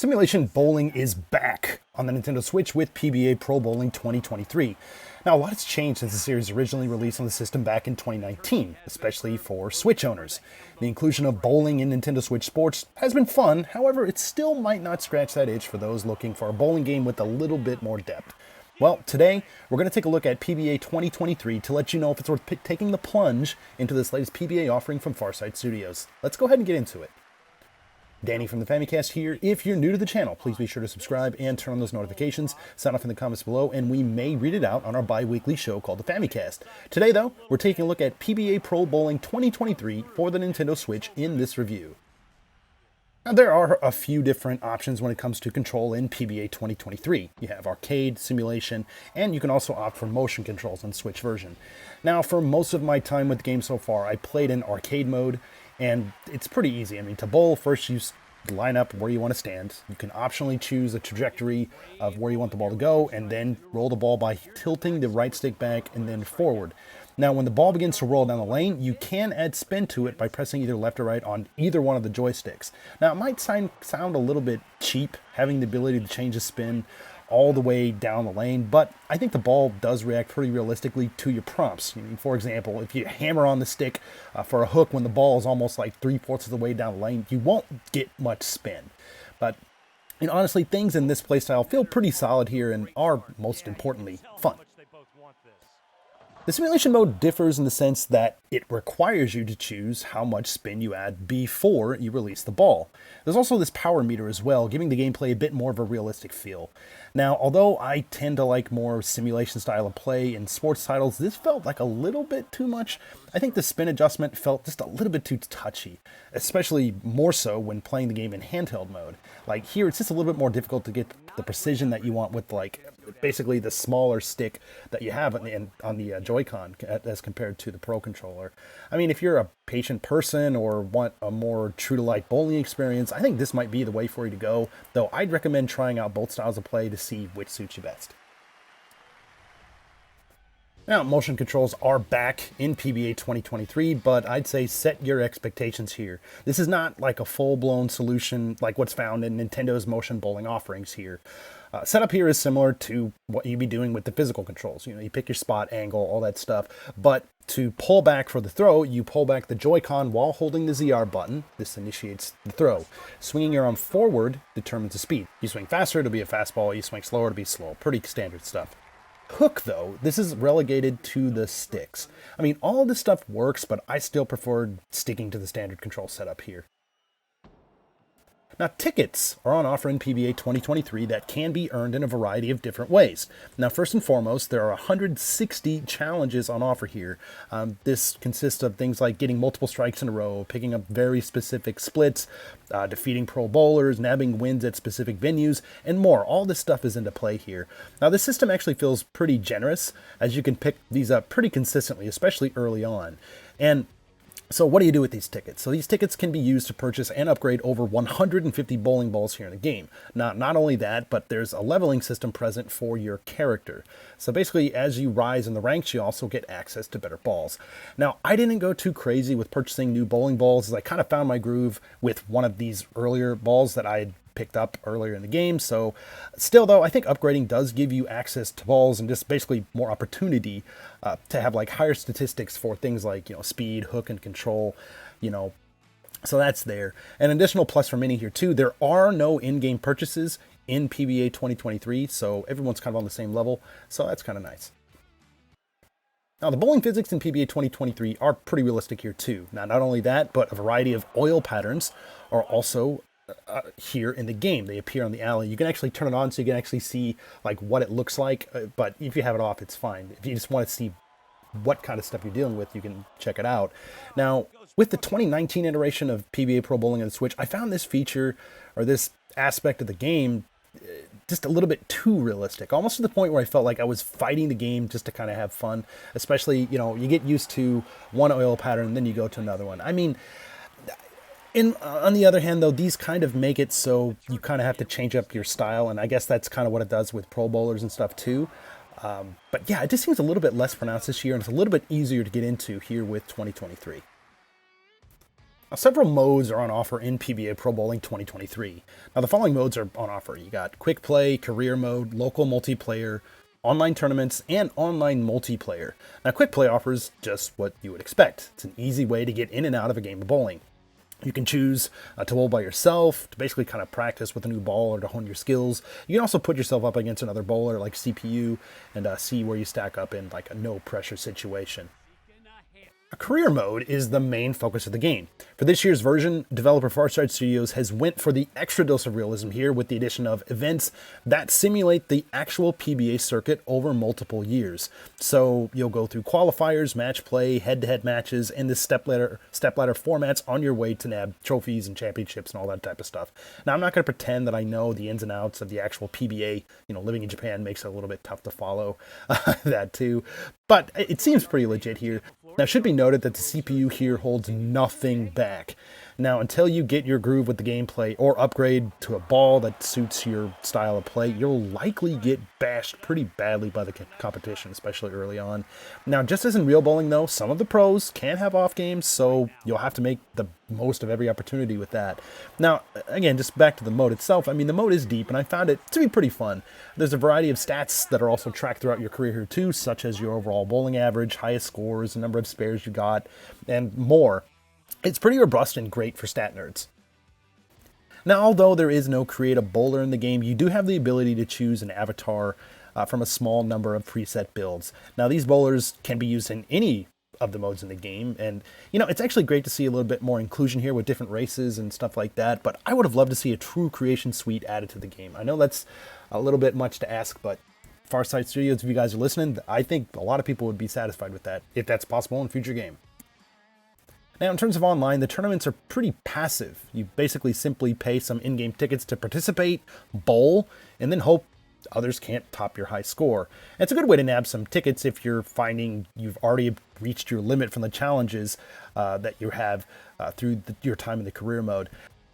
Simulation bowling is back on the Nintendo Switch with PBA Pro Bowling 2023. Now, a lot has changed since the series originally released on the system back in 2019, especially for Switch owners. The inclusion of bowling in Nintendo Switch Sports has been fun, however, it still might not scratch that itch for those looking for a bowling game with a little bit more depth. Well, today, we're going to take a look at PBA 2023 to let you know if it's worth taking the plunge into this latest PBA offering from Farside Studios. Let's go ahead and get into it. Danny from the Famicast here. If you're new to the channel, please be sure to subscribe and turn on those notifications. Sound off in the comments below, and we may read it out on our bi-weekly show called the Famicast. Today, though, we're taking a look at PBA Pro Bowling 2023 for the Nintendo Switch in this review. Now, there are a few different options when it comes to control in PBA 2023. You have arcade, simulation, and you can also opt for motion controls on Switch version. Now, for most of my time with the game so far, I played in arcade mode, and it's pretty easy. I mean, to bowl, first you line up where you want to stand. You can optionally choose a trajectory of where you want the ball to go, and then roll the ball by tilting the right stick back and then forward. Now, when the ball begins to roll down the lane, you can add spin to it by pressing either left or right on either one of the joysticks. Now, it might sound a little bit cheap, having the ability to change the spin all the way down the lane, but I think the ball does react pretty realistically to your prompts. I mean, for example, if you hammer on the stick for a hook when the ball is almost like 3/4 of the way down the lane, you won't get much spin. But honestly, things in this playstyle feel pretty solid here and are, most importantly, fun. The simulation mode differs in the sense that it requires you to choose how much spin you add before you release the ball. There's also this power meter as well, giving the gameplay a bit more of a realistic feel. Now, although I tend to like more simulation style of play in sports titles, this felt like a little bit too much. I think the spin adjustment felt just a little bit too touchy, especially more so when playing the game in handheld mode. Like here, it's just a little bit more difficult to get the precision that you want with basically the smaller stick that you have on the Joy-Con as compared to the Pro controller. I mean, if you're a patient person or want a more true-to-life bowling experience, I think this might be the way for you to go, though I'd recommend trying out both styles of play to see which suits you best. Now, motion controls are back in PBA 2023, but I'd say set your expectations here. This is not like a full-blown solution like what's found in Nintendo's motion bowling offerings here. Setup here is similar to what you'd be doing with the physical controls. You pick your spot, angle, all that stuff. But to pull back for the throw, you pull back the Joy-Con while holding the ZR button. This initiates the throw. Swinging your arm forward determines the speed. You swing faster, it'll be a fast ball. You swing slower, it'll be slow. Pretty standard stuff. Hook, though, this is relegated to the sticks. I mean, all this stuff works, but I still preferred sticking to the standard control setup here. Now, tickets are on offer in PBA 2023 that can be earned in a variety of different ways. Now, first and foremost, there are 160 challenges on offer here. This consists of things like getting multiple strikes in a row, picking up very specific splits, defeating pro bowlers, nabbing wins at specific venues, and more. All this stuff is into play here. Now, the system actually feels pretty generous, as you can pick these up pretty consistently, especially early on. And so what do you do with these tickets? So these tickets can be used to purchase and upgrade over 150 bowling balls here in the game. Not only that, but there's a leveling system present for your character. So basically, as you rise in the ranks, you also get access to better balls. Now, I didn't go too crazy with purchasing new bowling balls, as I kind of found my groove with one of these earlier balls that I had picked up earlier in the game. So still, though, I think upgrading does give you access to balls and just basically more opportunity to have like higher statistics for things like, speed, hook, and control, so that's there. An additional plus for many here too, there are no in-game purchases in PBA 2023, so everyone's kind of on the same level, so that's kind of nice. Now, the bowling physics in PBA 2023 are pretty realistic here too. Now, not only that, but a variety of oil patterns are also here in the game. They appear on the alley. You can actually turn it on so you can actually see like what it looks like, but if you have it off, it's fine. If you just want to see what kind of stuff you're dealing with, you can check it out. Now, with the 2019 iteration of PBA Pro Bowling on the Switch, I found this feature or this aspect of the game just a little bit too realistic, almost to the point where I felt like I was fighting the game just to kind of have fun, especially, you get used to one oil pattern and then you go to another one. I mean, on the other hand, though, these kind of make it so you kind of have to change up your style, and I guess that's kind of what it does with pro bowlers and stuff too. But yeah, it just seems a little bit less pronounced this year, and it's a little bit easier to get into here with 2023. Now, several modes are on offer in PBA Pro Bowling 2023. Now, the following modes are on offer. You got Quick Play, Career Mode, Local Multiplayer, Online Tournaments, and Online Multiplayer. Now, Quick Play offers just what you would expect. It's an easy way to get in and out of a game of bowling. You can choose to bowl by yourself, to basically kind of practice with a new ball or to hone your skills. You can also put yourself up against another bowler like CPU and see where you stack up in like a no-pressure situation. A career mode is the main focus of the game. For this year's version, developer Farside Studios has went for the extra dose of realism here with the addition of events that simulate the actual PBA circuit over multiple years. So you'll go through qualifiers, match play, head-to-head matches, and the step-ladder formats on your way to nab trophies and championships and all that type of stuff. Now, I'm not going to pretend that I know the ins and outs of the actual PBA. Living in Japan makes it a little bit tough to follow that too. But it seems pretty legit here. Now, it should be noted that the CPU here holds nothing back. Now, until you get your groove with the gameplay or upgrade to a ball that suits your style of play, you'll likely get bashed pretty badly by the competition, especially early on. Now, just as in real bowling, though, some of the pros can have off games, so you'll have to make the most of every opportunity with that. Now, again, just back to the mode itself, I mean, the mode is deep, and I found it to be pretty fun. There's a variety of stats that are also tracked throughout your career here, too, such as your overall bowling average, highest scores, the number of spares you got, and more. It's pretty robust and great for stat nerds. Now, although there is no creative bowler in the game, you do have the ability to choose an avatar from a small number of preset builds. Now, these bowlers can be used in any of the modes in the game, and it's actually great to see a little bit more inclusion here with different races and stuff like that, but I would have loved to see a true creation suite added to the game. I know that's a little bit much to ask, but Farside Studios, if you guys are listening, I think a lot of people would be satisfied with that, if that's possible in a future game. Now, in terms of online, the tournaments are pretty passive. You basically simply pay some in-game tickets to participate, bowl, and then hope others can't top your high score. And it's a good way to nab some tickets if you're finding you've already reached your limit from the challenges that you have through your time in the career mode.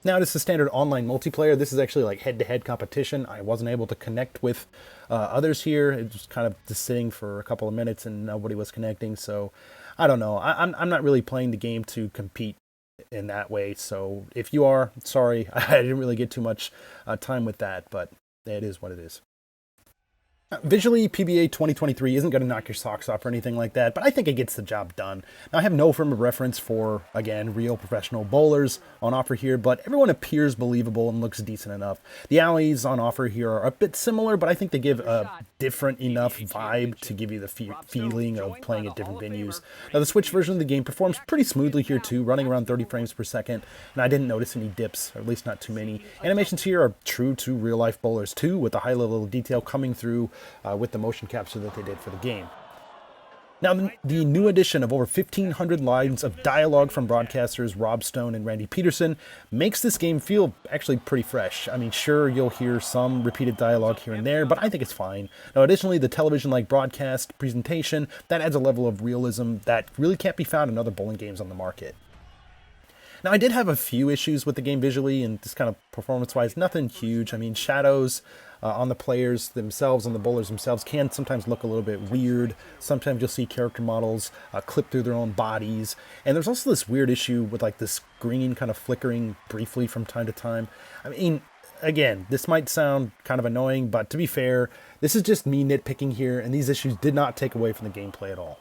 Now, this is standard online multiplayer. This is actually like head-to-head competition. I wasn't able to connect with others here. It was kind of just sitting for a couple of minutes and nobody was connecting, so I don't know. I'm not really playing the game to compete in that way, so if you are, sorry, I didn't really get too much time with that, but it is what it is. Visually, PBA 2023 isn't going to knock your socks off or anything like that, but I think it gets the job done. Now, I have no frame of reference for, again, real professional bowlers on offer here, but everyone appears believable and looks decent enough. The alleys on offer here are a bit similar, but I think they give a different enough vibe to give you the feeling of playing at different venues. Now, the Switch version of the game performs pretty smoothly here too, running around 30 frames per second, and I didn't notice any dips, or at least not too many. Animations here are true to real-life bowlers too, with the high level of detail coming through with the motion capture that they did for the game. Now, the new addition of over 1,500 lines of dialogue from broadcasters Rob Stone and Randy Peterson makes this game feel actually pretty fresh. I mean, sure, you'll hear some repeated dialogue here and there, but I think it's fine. Now, additionally, the television-like broadcast presentation, that adds a level of realism that really can't be found in other bowling games on the market. Now, I did have a few issues with the game visually and just kind of performance-wise, nothing huge. I mean, shadows on the players themselves and the bowlers themselves can sometimes look a little bit weird. Sometimes you'll see character models clip through their own bodies. And there's also this weird issue with like the screen kind of flickering briefly from time to time. I mean, again, this might sound kind of annoying, but to be fair, this is just me nitpicking here, and these issues did not take away from the gameplay at all.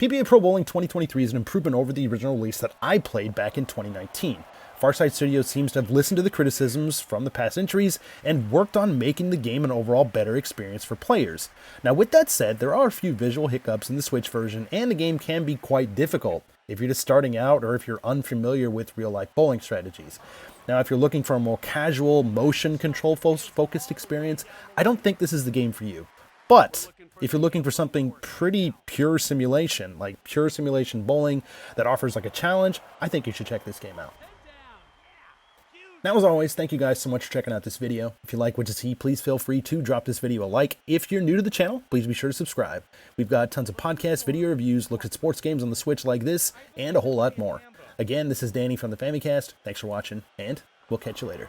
PBA Pro Bowling 2023 is an improvement over the original release that I played back in 2019. Farside Studios seems to have listened to the criticisms from the past entries and worked on making the game an overall better experience for players. Now, with that said, there are a few visual hiccups in the Switch version, and the game can be quite difficult if you're just starting out or if you're unfamiliar with real-life bowling strategies. Now, if you're looking for a more casual, motion control focused experience, I don't think this is the game for you. But if you're looking for something pretty pure simulation, like pure simulation bowling that offers like a challenge, I think you should check this game out. Now, as always, thank you guys so much for checking out this video. If you like what you see, please feel free to drop this video a like. If you're new to the channel, please be sure to subscribe. We've got tons of podcasts, video reviews, looks at sports games on the Switch like this, and a whole lot more. Again, this is Danny from the Famicast. Thanks for watching, and we'll catch you later.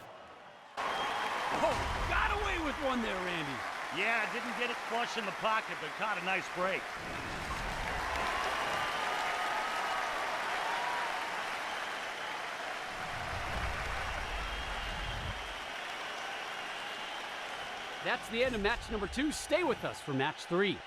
Oh, got away with one there, Randy. Yeah, didn't get it flush in the pocket, but caught a nice break. That's the end of match number 2. Stay with us for match 3.